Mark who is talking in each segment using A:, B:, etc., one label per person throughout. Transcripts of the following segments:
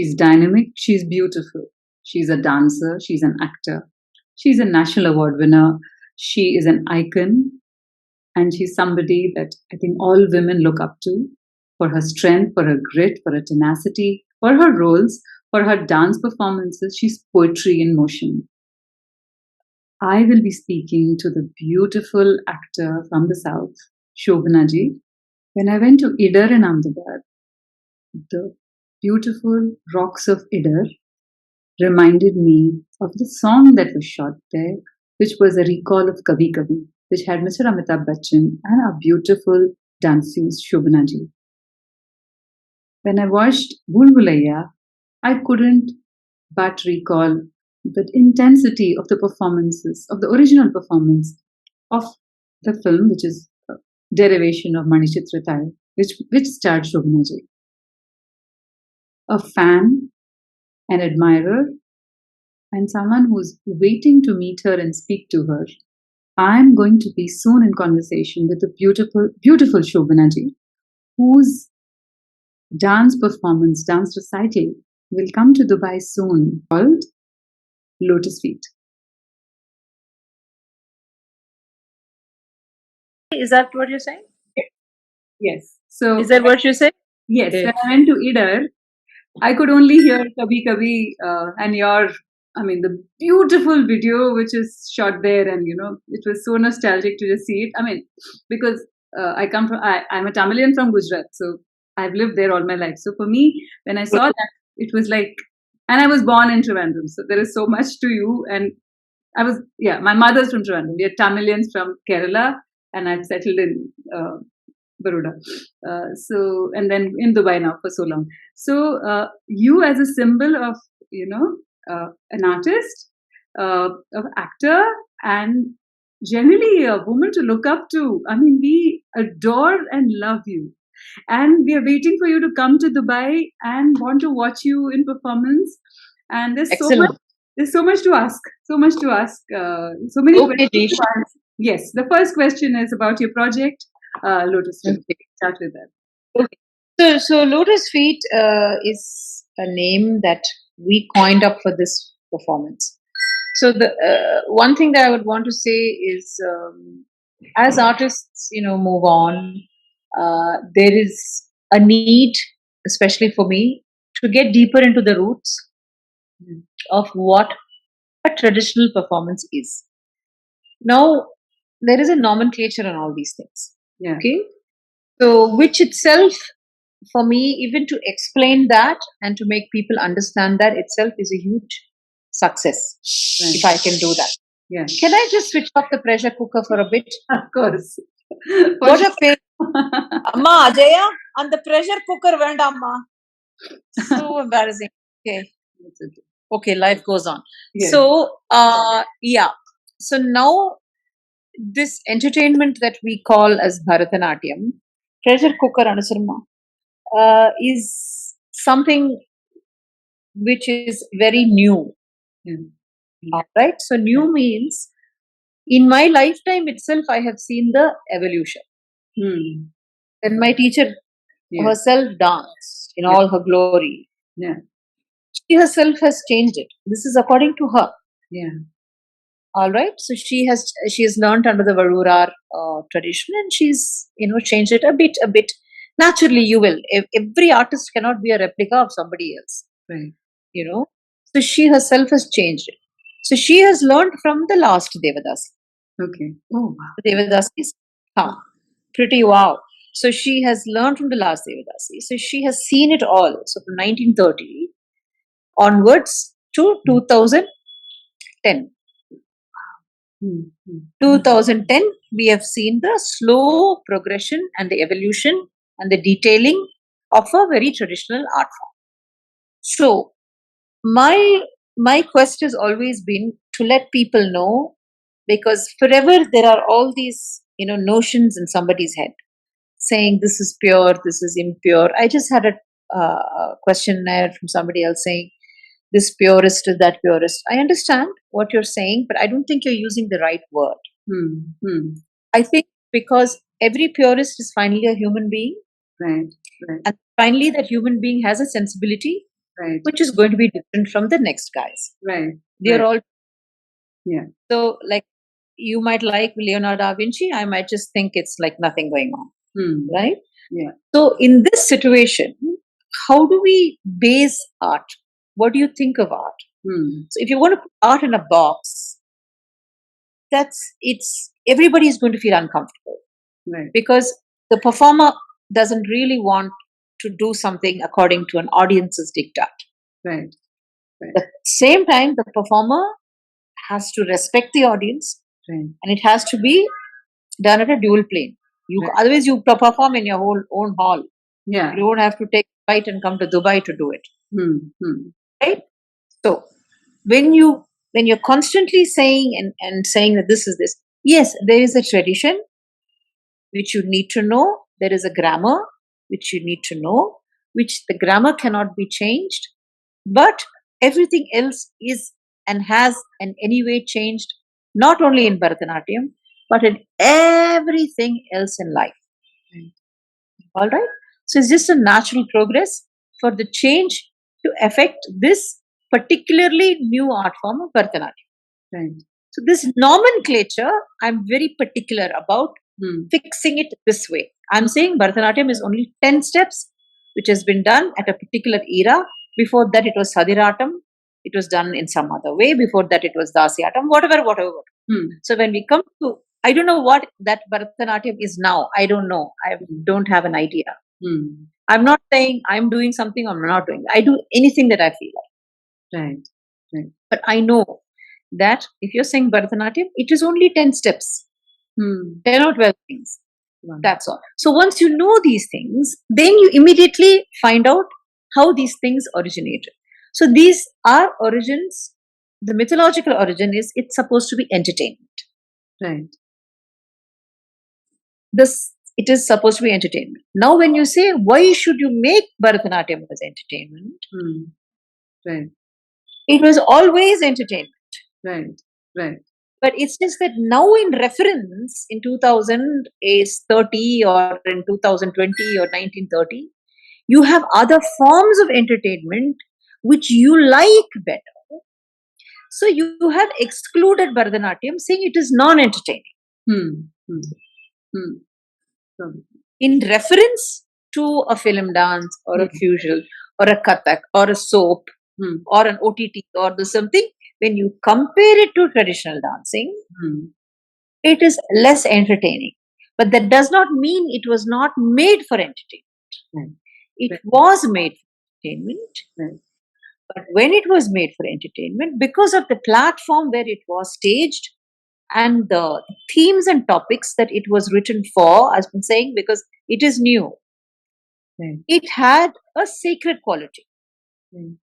A: She's dynamic, she's beautiful. She's a dancer, she's an actor. She's a national award winner. She is an icon, and she's somebody that I think all women look up to for her strength, for her grit, for her tenacity, for her roles, for her dance performances. She's poetry in motion. I will be speaking to the beautiful actor from the South, Shobanaji. When I went to Idar in Ahmedabad, the beautiful rocks of Idar reminded me of the song that was shot there, which was a recall of Kabhi Kabhi, which had Mr. Amitabh Bachchan and our beautiful dancers Shobanaji. When I watched Bhool Bhulaiya, I couldn't but recall the intensity of the performances, of the original performance of the film, which is a derivation of Manichitra Tai, which starred Shobanaji. A fan, an admirer, and someone who's waiting to meet her and speak to her. I'm going to be soon in conversation with the beautiful, beautiful Shobanaji, whose dance performance, dance recital will come to Dubai soon, called Lotus Feet.
B: Is that what you're saying?
A: Yes. So
B: is that what you said?
A: Yes. When I went to Idar, I could only hear Kabhi Kabhi and the beautiful video which is shot there, and it was so nostalgic to just see it. I mean, because I'm a Tamilian from Gujarat, so I've lived there all my life. So for me, when I saw that, it was like, and I was born in Trivandrum, so there is so much to you. And my mother's from Trivandrum. We are Tamilians from Kerala, and I've settled in Baroda. And then in Dubai now for so long. So you as a symbol of, an artist, of actor, and generally a woman to look up to. I mean, we adore and love you. And we are waiting for you to come to Dubai and want to watch you in performance. And there's so much to ask. So much to ask. So many questions to ask. Yes, the first question is about your project, Lotus Feet. Okay. Start with that.
B: Okay. So Lotus Feet is a name that we coined up for this performance. So the one thing that I would want to say is, as artists, move on, there is a need, especially for me, to get deeper into the roots of what a traditional performance is. Now, there is a nomenclature on all these things.
A: Yeah.
B: Okay. So, which itself, for me, even to explain that and to make people understand that itself is a huge success. Right. If I can do that.
A: Yeah.
B: Can I just switch off the pressure cooker for a bit?
A: Of course.
B: What a pain. Amma, Ajaya, and the pressure cooker went, Amma. So embarrassing. Okay. Okay, life goes on. Yeah. So, So now, this entertainment that we call as Bharatanatyam, pressure cooker Anusarma, is something which is very new. Right? So new means in my lifetime itself, I have seen the evolution. And my teacher herself danced in all her glory.
A: Yeah.
B: She herself has changed it. This is according to her.
A: Yeah.
B: All right. So she has learned under the Varurar tradition, and she's changed it a bit. Naturally, you will. Every artist cannot be a replica of somebody else.
A: Right.
B: So she herself has changed it. So she has learned from the last Devadasi.
A: Okay. Oh wow.
B: Devadasi is pretty wow. So she has learned from the last Devadasi. So she has seen it all. So from 1930 onwards to 2010. 2010, we have seen the slow progression and the evolution and the detailing of a very traditional art form. So, my quest has always been to let people know, because forever there are all these notions in somebody's head saying this is pure, this is impure. I just had a questionnaire from somebody else saying this purist is that purist. I understand what you're saying, but I don't think you're using the right word. I think because every purist is finally a human being.
A: Right.
B: And finally that human being has a sensibility.
A: Right.
B: which is going to be different from the next guys.
A: Right.
B: They're all.
A: Yeah.
B: So, like, you might like Leonardo da Vinci, I might just think it's like nothing going on. Right?
A: Yeah.
B: So, in this situation, how do we base art? What do you think of art? So, if you want to put art in a box, everybody is going to feel uncomfortable.
A: Right.
B: Because the performer doesn't really want to do something according to an audience's diktat.
A: Right.
B: At the same time, the performer has to respect the audience, and it has to be done at a dual plane. Otherwise, you perform in your own hall.
A: Yeah.
B: You don't have to take a flight and come to Dubai to do it. Right? So when you're constantly saying and saying that this is this, yes, there is a tradition which you need to know. There is a grammar which you need to know, which the grammar cannot be changed, but everything else is and has in any way changed, not only in Bharatanatyam, but in everything else in life. All right? So it's just a natural progress for the change to affect this particularly new art form of Bharatanatyam.
A: Right.
B: So this nomenclature, I'm very particular about fixing it this way. I'm saying Bharatanatyam is only 10 steps, which has been done at a particular era. Before that, it was Sadiratam. It was done in some other way. Before that, it was Dasyatam, whatever. So when we come to, I don't know what that Bharatanatyam is now. I don't know. I don't have an idea. I'm not saying I'm doing something or I'm not doing. I do anything that I feel like.
A: Right.
B: But I know that if you're saying Bharatanatyam, it is only 10 steps. 10 or 12 things. Wow. That's all. So once you know these things, then you immediately find out how these things originated. So these are origins. The mythological origin is it's supposed to be entertainment.
A: Right.
B: It is supposed to be entertainment. Now when you say, why should you make Bharatanatyam as entertainment?
A: Right.
B: It was always entertainment.
A: Right.
B: But it's just that now in reference in 2030 or in 2020 or 1930, you have other forms of entertainment which you like better. So you have excluded Bharatanatyam, saying it is non-entertaining. In reference to a film dance or a fusion or a kathak or a soap or an OTT or something, when you compare it to traditional dancing, it is less entertaining. But that does not mean it was not made for entertainment. It was made for entertainment. But when it was made for entertainment, because of the platform where it was staged and the themes and topics that it was written for, I've been saying, because it is new, it had a sacred quality.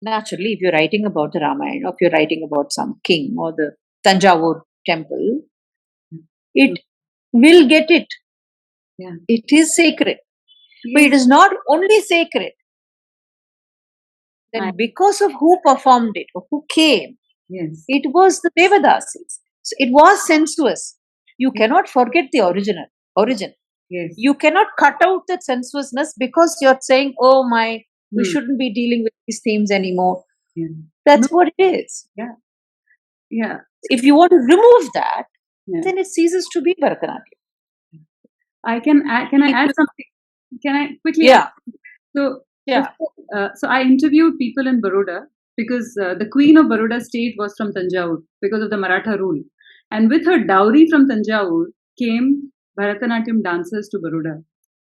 B: Naturally, if you're writing about the Ramayana, or if you're writing about some king or the Tanjavur temple, it will get it. It is sacred. But it is not only sacred. Then because of who performed it or who came, it was the Devadasis. So it was sensuous. You cannot forget the origin. You cannot cut out that sensuousness because you're saying, oh my, we shouldn't be dealing with these themes anymore. That's what it is. If you want to remove that, then it ceases to be Bharatanatyam.
A: Can I add something? Can I quickly? So I interviewed people in Baroda because the Queen of Baroda state was from Tanjavur because of the Maratha rule, and with her dowry from Tanjavur came Bharatanatyam dancers to Baroda,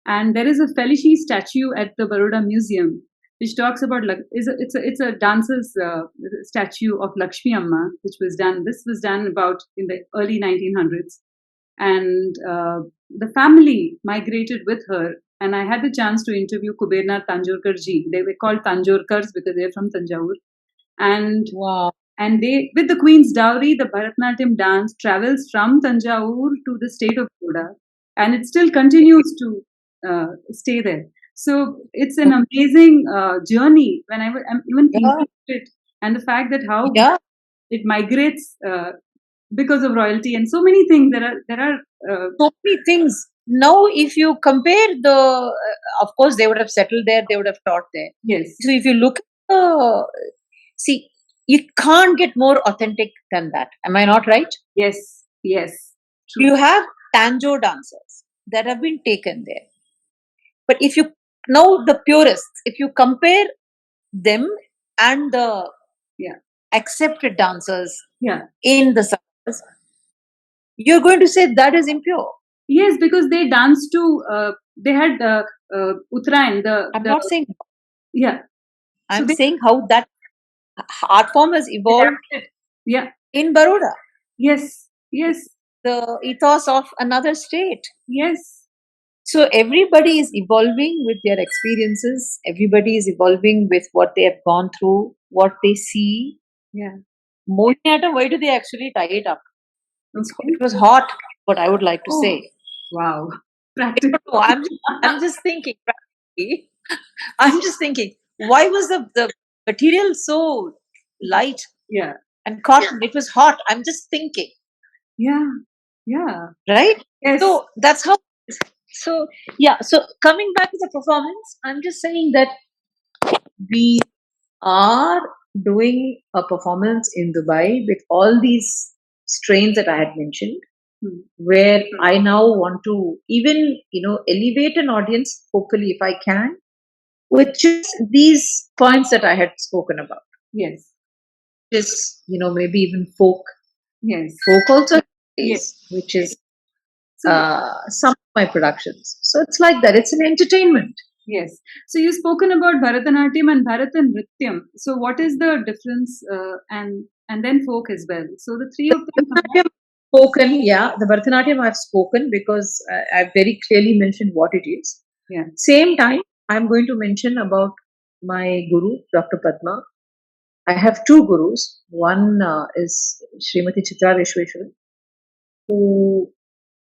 A: and there is a Felici statue at the Baroda Museum which talks about it's a dancer's statue of Lakshmi Amma, which was done. This was done about in the early 1900s, and the family migrated with her. And I had the chance to interview Kubernath Tanjorkar ji. They were called Tanjorkars because they're from Tanjavur. And and they, with the Queen's dowry, the Bharatanatyam dance travels from Tanjavur to the state of Baroda, and it still continues to stay there. So it's an amazing journey. When I'm even thinking of it, and the fact that how it migrates because of royalty and so many things. There are
B: so many things. Now, if you compare of course, they would have settled there, they would have taught there.
A: Yes.
B: So if you look at see, you can't get more authentic than that. Am I not right?
A: Yes, yes. True.
B: You have tango dancers that have been taken there. But if you know the purists, if you compare them and the
A: Yeah.
B: accepted dancers
A: Yeah.
B: in the suburbs, you're going to say that is impure.
A: Yes, because they danced to, they had Uttarayan.
B: I'm not saying,
A: Yeah.
B: I'm saying how that art form has evolved
A: Yeah.
B: in Baroda.
A: Yes. Yes.
B: The ethos of another state.
A: Yes.
B: So everybody is evolving with their experiences. Everybody is evolving with what they have gone through, what they see.
A: Yeah.
B: Mohiniyattam, why do they actually tie it up?
A: Okay.
B: It was hot, what I would like to say.
A: Wow.
B: Practical. No, I'm just thinking. Practically, I'm just thinking. Why was the material so light?
A: Yeah.
B: And cotton. It was hot. I'm just thinking.
A: Yeah. Yeah.
B: Right.
A: Yes.
B: So that's how. So yeah. So coming back to the performance, I'm just saying that we are doing a performance in Dubai with all these strains that I had mentioned, where I now want to even, elevate an audience, hopefully, if I can, with just these points that I had spoken about.
A: Yes.
B: Just, maybe even folk.
A: Yes.
B: Folk also,
A: Yes.
B: which is some of my productions. So it's like that. It's an entertainment.
A: Yes. So you've spoken about Bharatanatyam and Bharatanatyam. So what is the difference, and then folk as well? So the three of them.
B: Bharatanatyam spoken, yeah. The Bharatanatyam I've spoken because I've very clearly mentioned what it is.
A: Yeah.
B: Same time, I'm going to mention about my guru, Dr. Padma. I have two gurus. One is Srimati Chitra Vishweshwaran, who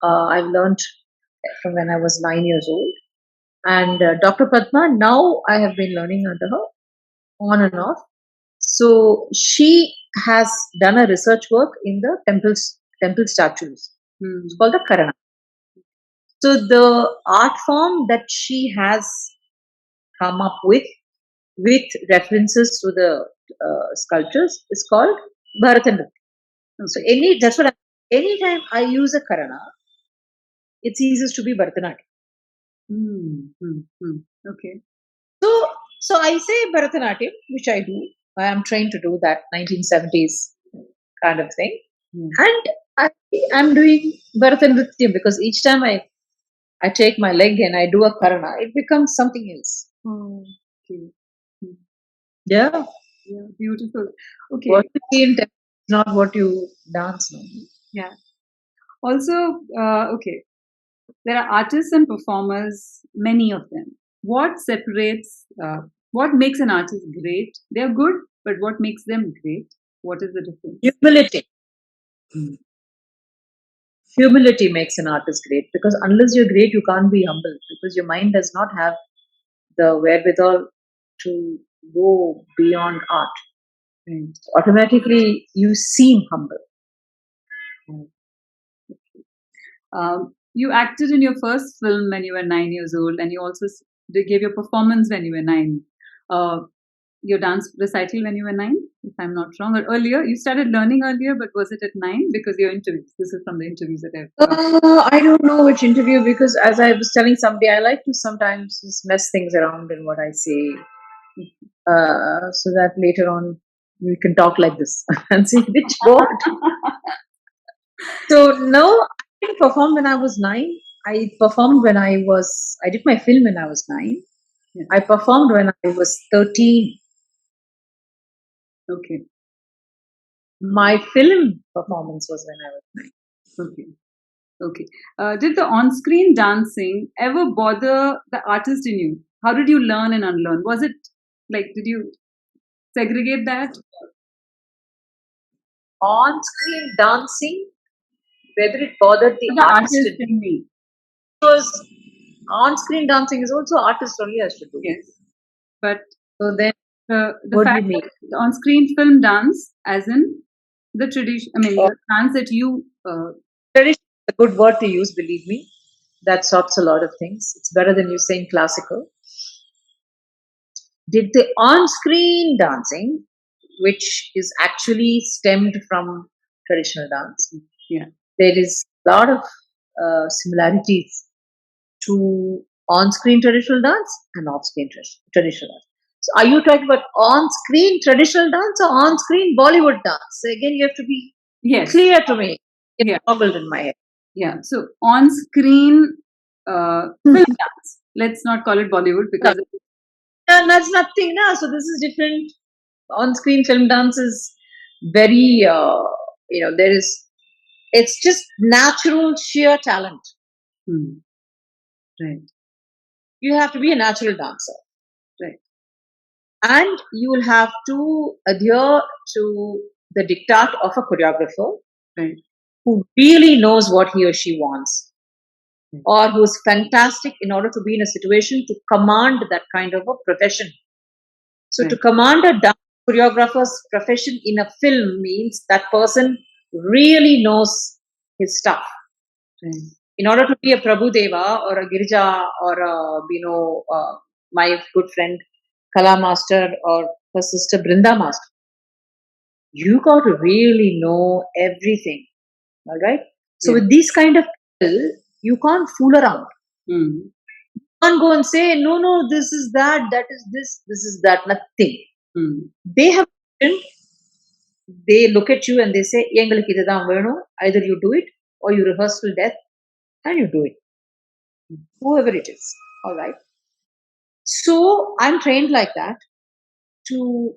B: I've learned from when I was 9 years old. And Dr. Padma, now I have been learning under her on and off. So she has done a research work in the temple statues. It's called the Karana. So the art form that she has come up with references to the sculptures is called Bharatanatyam. So anytime I use a Karana, it's easiest to be Bharatanatyam.
A: Okay.
B: So I say Bharatanatyam, which I do. I am trained to do that 1970s kind of thing. And I'm doing Bharatanatyam because each time I take my leg and I do a Karana, it becomes something else.
A: Okay.
B: Yeah.
A: Yeah. Beautiful. Okay.
B: What you see in temple is not what you dance. No?
A: Yeah. Also, okay, there are artists and performers, many of them. What separates, what makes an artist great? They're good, but what makes them great? What is the difference?
B: Humility. Humility makes an artist great because unless you're great, you can't be humble because your mind does not have the wherewithal to go beyond art. So automatically, you seem humble.
A: You acted in your first film when you were 9 years old, and you also gave your performance when you were 9. Your dance recital when you were 9, if I'm not wrong, or earlier. You started learning earlier, but was it at 9? Because your interviews. This is from the interviews that I've.
B: I don't know which interview because, as I was telling somebody, I like to sometimes just mess things around in what I say, so that later on we can talk like this and see which word. So no, I didn't perform when I was 9. I performed when I did my film when I was 9.
A: Yeah.
B: I performed when I was 13.
A: Okay.
B: My film performance was when I was 9.
A: Okay. Okay. Did the on-screen dancing ever bother the artist in you? How did you learn and unlearn? Was it like, did you segregate that?
B: On-screen dancing, whether it bothered the artist
A: in me.
B: Because on-screen dancing is also artist only has to do.
A: Yes. But
B: so then,
A: the
B: what do
A: fact
B: you mean?
A: that the on-screen film dance, as in the tradition, I mean, the dance that you.
B: Tradition is a good word to use, believe me. That sorts a lot of things. It's better than you saying classical. did the on-screen dancing, which is actually stemmed from traditional dance.
A: Yeah.
B: There is a lot of similarities to on-screen traditional dance and off-screen traditional dance. So, are you talking about on-screen traditional dance or on-screen Bollywood dance? So again, you have to be clear to me. It's boggled in my head.
A: Yeah. So on-screen film dance. Let's not call it Bollywood because
B: that's nothing. No? So this is different. On-screen film dance is very, there is, it's just natural sheer talent.
A: Right.
B: You have to be a natural dancer.
A: Right.
B: And you will have to adhere to the diktat of a choreographer,
A: right,
B: who really knows what he or she wants, or who's fantastic in order to be in a situation to command that kind of a profession. So
A: right,
B: to command a dance choreographer's profession in a film means that person really knows his stuff.
A: right.
B: In order to be a Prabhu Deva or a Girija or my good friend Kala Master or her sister Brinda Master, you got to really know everything. All right. So with these kind of people, you can't fool around. You can't go and say, no, this is that is this is that, nothing. They have, they look at you and they say, either you do it or you rehearse till death and you do it. Whoever it is. All right. So I'm trained like that to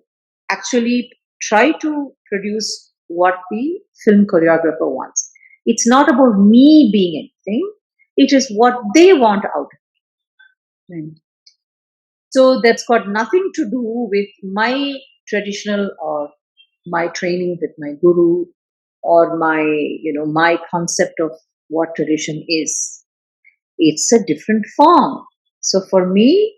B: actually try to produce what the film choreographer wants. It's not about me being anything, it is what they want out of me. Right. So that's got nothing to do with my traditional or my training with my guru or my concept of what tradition is. It's a different form. So for me,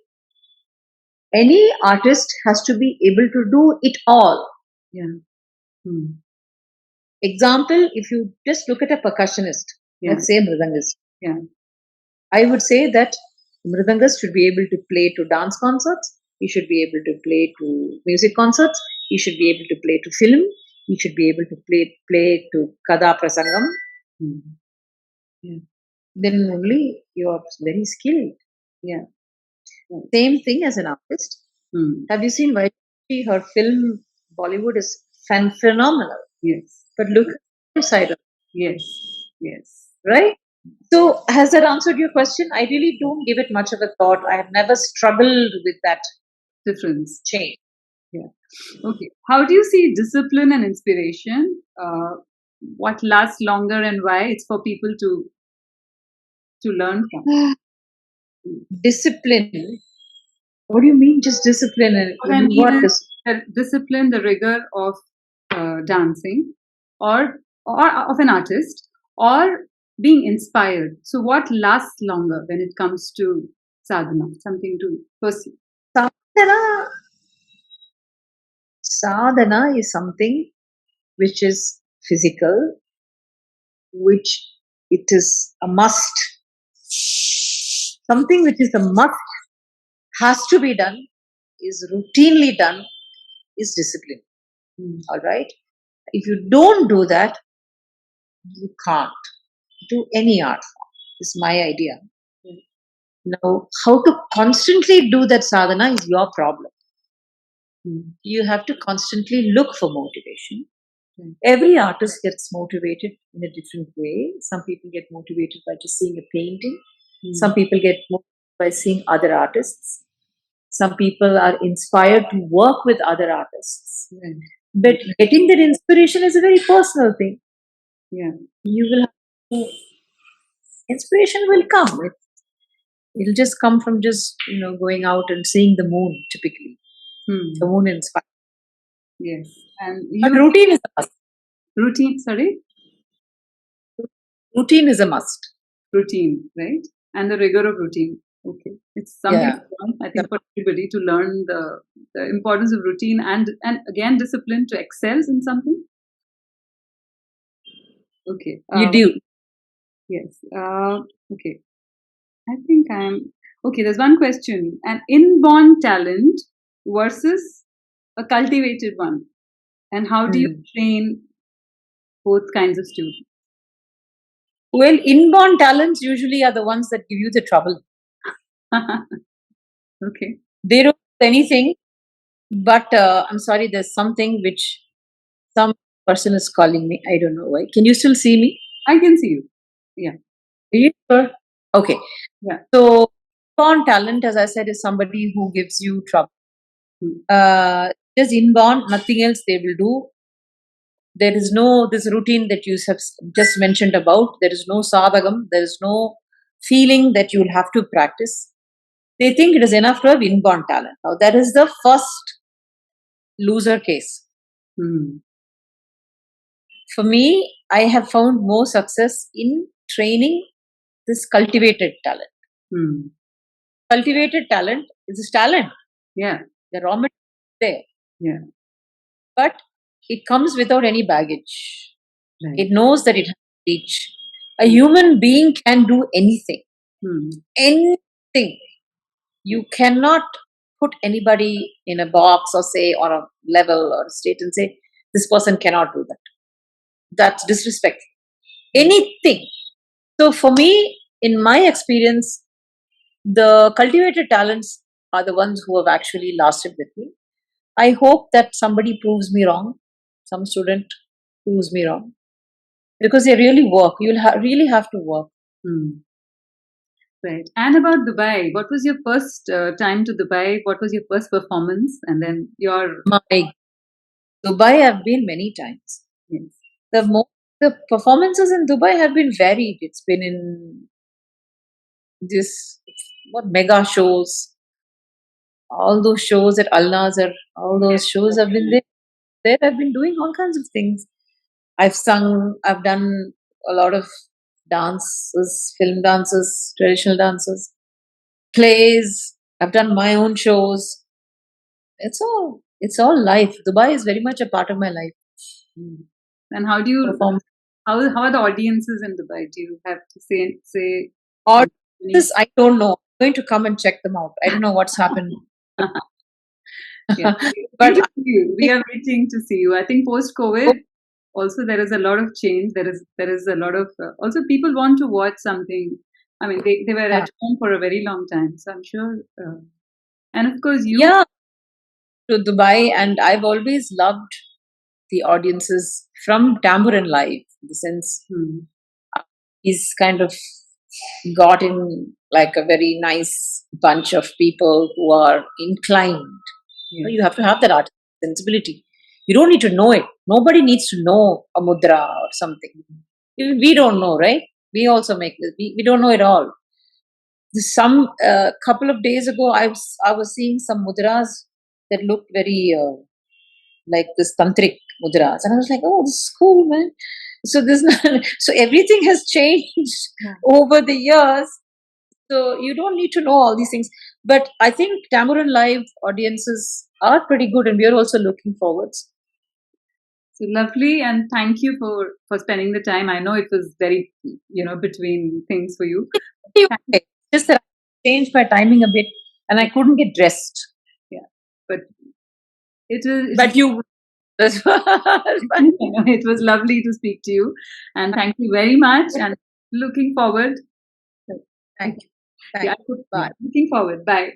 B: any artist has to be able to do it all.
A: Yeah.
B: Example, if you just look at a percussionist, let's say a mridangist,
A: Yeah.
B: I would say that mridangist should be able to play to dance concerts, he should be able to play to music concerts, he should be able to play to film, he should be able to play to kada prasangam. Yeah. Then only you are very skilled. Yeah. Same thing as an artist. Have you seen Vaishnavi? Her film Bollywood is phenomenal.
A: Yes.
B: But look at the side of it.
A: Yes. Yes.
B: Right? So has that answered your question? I really don't give it much of a thought. I have never struggled with that
A: difference.
B: Change.
A: Yeah. Okay. How do you see discipline and inspiration? What lasts longer and why? It's for people to learn from.
B: Discipline. What do you mean, just discipline?
A: What I mean is the discipline, the rigor of dancing, or of an artist, or being inspired. So, what lasts longer when it comes to sadhana? Something to pursue.
B: Sadhana is something which is physical, which it is a must. Something which is a must, has to be done, is routinely done, is discipline. All right. If you don't do that, you can't do any art form. Is my idea. Now, how to constantly do that sadhana is your problem. You have to constantly look for motivation. Every artist gets motivated in a different way. Some people get motivated by just seeing a painting. Some people get motivated by seeing other artists. Some people are inspired to work with other artists. But getting that inspiration is a very personal thing.
A: Yeah.
B: You will have to, inspiration will come. It'll just come from just, going out and seeing the moon typically. The moon inspires.
A: Yes. And
B: routine is a must.
A: Routine, sorry?
B: Routine is a must.
A: Routine, right? And the rigor of routine. Okay. It's something I think for everybody to learn the importance of routine and again discipline to excel in something. Okay.
B: You do.
A: Yes. Okay. I think I'm okay. There's one question. An inborn talent versus a cultivated one? And how do you train both kinds of students?
B: Well, inborn talents usually are the ones that give you the trouble.
A: Okay.
B: They don't do anything, but I'm sorry, there's something which some person is calling me. I don't know why. Can you still see me?
A: I can see you. Yeah.
B: Are you sure? Okay.
A: Yeah.
B: So, inborn talent, as I said, is somebody who gives you trouble. Just inborn, nothing else they will do. There is no this routine that you have just mentioned about. There is no sadhagam. There is no feeling that you will have to practice. They think it is enough to have inborn talent. Now, that is the first loser case. For me, I have found more success in training this cultivated talent. Cultivated talent is talent.
A: Yeah.
B: The raw material is there.
A: Yeah.
B: But it comes without any baggage.
A: Right.
B: It knows that it has to teach. A human being can do anything. Anything. You cannot put anybody in a box or say on a level or a state and say, this person cannot do that. That's disrespectful. Anything. So for me, in my experience, the cultivated talents are the ones who have actually lasted with me. I hope that somebody proves me wrong. Some student proves me wrong. Because they really work. You'll really have to work.
A: Right. And about Dubai, what was your first time to Dubai? What was your first performance? And then your...
B: Dubai, I've been many times.
A: Yes.
B: The performances in Dubai have been varied. It's been in this mega shows, all those shows at Al Nazar, all those shows have been there. I've been doing all kinds of things. I've sung, I've done a lot of dances, film dances, traditional dances, plays. I've done my own shows. It's all life. Dubai is very much a part of my life.
A: And how do you
B: perform?
A: How are the audiences in Dubai? Do you have to say
B: audiences? I don't know. I'm going to come and check them out. I don't know what's happened.
A: Yeah. But we are waiting to see you. I think post COVID, also there is a lot of change. There is a lot of also people want to watch something. I mean, they were at home for a very long time, so I'm sure. And of course, you
B: to Dubai, and I've always loved the audiences from Tambourine Live. In the sense, he's kind of got in like a very nice bunch of people who are inclined. Yeah. You have to have that art sensibility. You don't need to know it. Nobody needs to know a mudra or something. We don't know, right? We also make this. We don't know it all. Some couple of days ago, I was seeing some mudras that looked very like this tantric mudras, and I was like, oh, this is cool, man. So everything has changed over the years. So you don't need to know all these things. But I think Tambourine Live audiences are pretty good, and we are also looking forwards.
A: So lovely, and thank you for spending the time. I know it was very between things for you.
B: Just that I changed my timing a bit, and I couldn't get dressed.
A: Yeah, but it was.
B: But you.
A: It was lovely to speak to you, and thank you very much. And looking forward.
B: Thank you. Bye.
A: Looking forward. Bye.